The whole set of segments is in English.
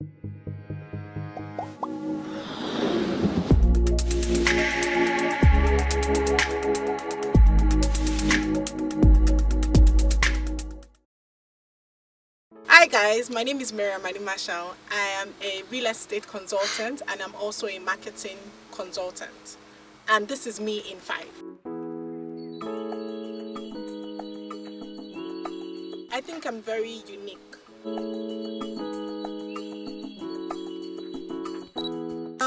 Hi guys, my name is Mariam Animashaun. I am a real estate consultant and I'm also a marketing consultant. And this is me in 5. I think I'm very unique.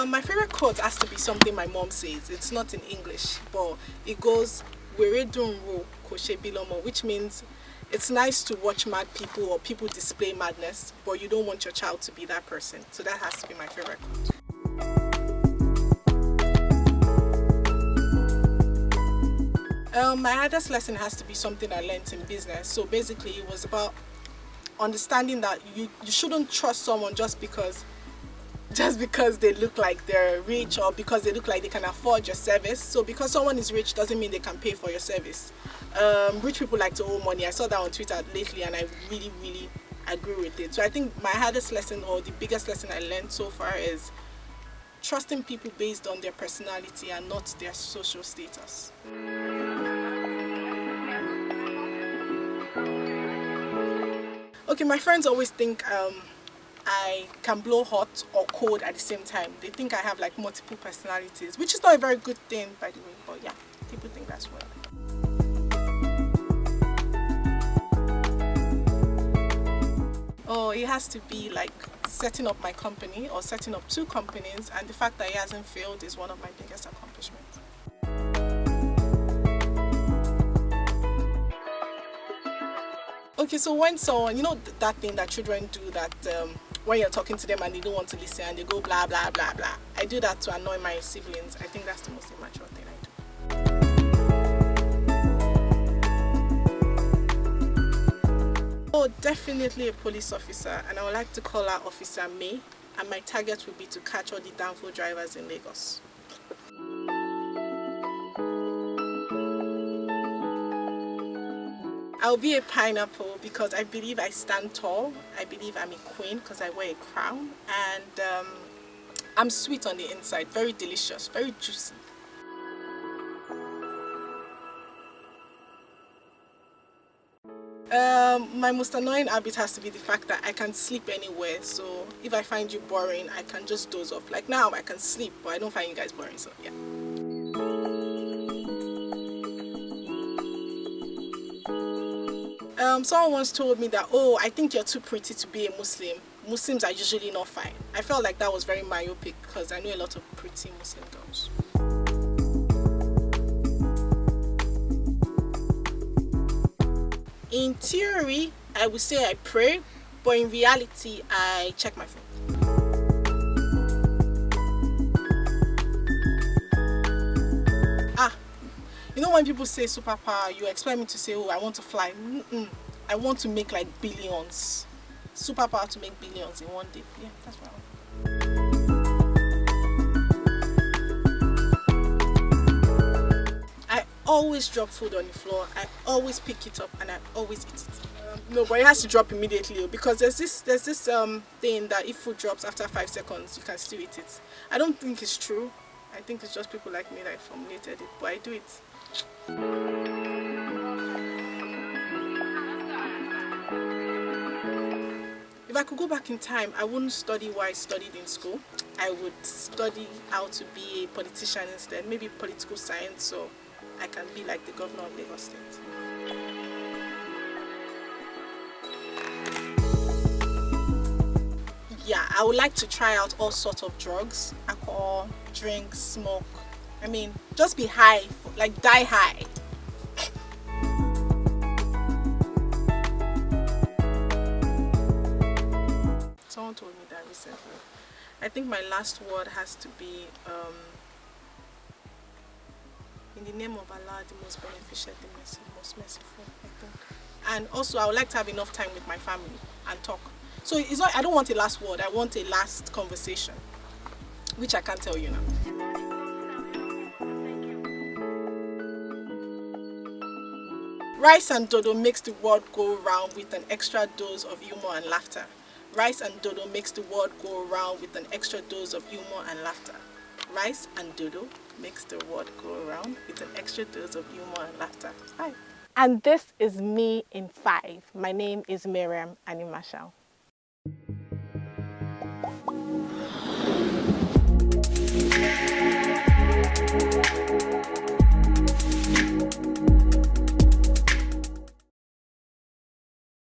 My favorite quote has to be something my mom says. It's not in English, but it goes, "Were dun ro koshe bilomo," which means it's nice to watch mad people or people display madness, but you don't want your child to be that person. So that has to be my favorite quote. My hardest lesson has to be something I learned in business. So basically, it was about understanding that you shouldn't trust someone just because they look like they're rich or because they look like they can afford your service. So because someone is rich doesn't mean they can pay for your service. Rich people like to owe money. I saw that on Twitter lately and I really agree with it. So I think my hardest lesson or the biggest lesson I learned so far is trusting people based on their personality and not their social status. Okay, my friends always think I can blow hot or cold at the same time. They think I have like multiple personalities, which is not a very good thing, by the way, but yeah, people think that's what. Oh, it has to be like setting up my company or setting up 2 companies, and the fact that it hasn't failed is one of my biggest accomplishments. Okay, so when someone, you know that thing that children do that when you're talking to them and they don't want to listen and they go blah blah blah blah. I do that to annoy my siblings. I think that's the most immature thing I do. Oh, definitely a police officer, and I would like to call her Officer May, and my target would be to catch all the downfall drivers in Lagos. I'll be a pineapple because I believe I stand tall. I believe I'm a queen because I wear a crown. And I'm sweet on the inside, very delicious, very juicy. My most annoying habit has to be the fact that I can sleep anywhere. So if I find you boring, I can just doze off. Like now, I can sleep, but I don't find you guys boring, so yeah. Someone once told me that, oh, I think you're too pretty to be a Muslim. Muslims are usually not fine. I felt like that was very myopic because I know a lot of pretty Muslim girls. In theory, I would say I pray, but in reality, I check my phone. You know when people say superpower, you expect me to say, oh, I want to fly. I want to make like billions. Superpower to make billions in one day. Yeah, that's what I want. I always drop food on the floor. I always pick it up and I always eat it. No, but it has to drop immediately because there's this thing that if food drops after 5 seconds, you can still eat it. I don't think it's true. I think it's just people like me that formulated it, but I do it. If I could go back in time, I wouldn't study what I studied in school. I would study how to be a politician instead, maybe political science, so I can be like the governor of Lagos State. Yeah, I would like to try out all sorts of drugs, alcohol, drink, smoke. I mean, just be high, like die high. Someone told me that recently. I think my last word has to be, in the name of Allah, the most beneficial, the most merciful, I think. And also, I would like to have enough time with my family and talk. So it's not, I don't want a last word, I want a last conversation, which I can't tell you now. Rice and dodo makes the world go round with an extra dose of humor and laughter. Rice and dodo makes the world go round with an extra dose of humor and laughter. Rice and dodo makes the world go around with an extra dose of humor and laughter. Hi. And this is me in 5. My name is Mariam Animashaun.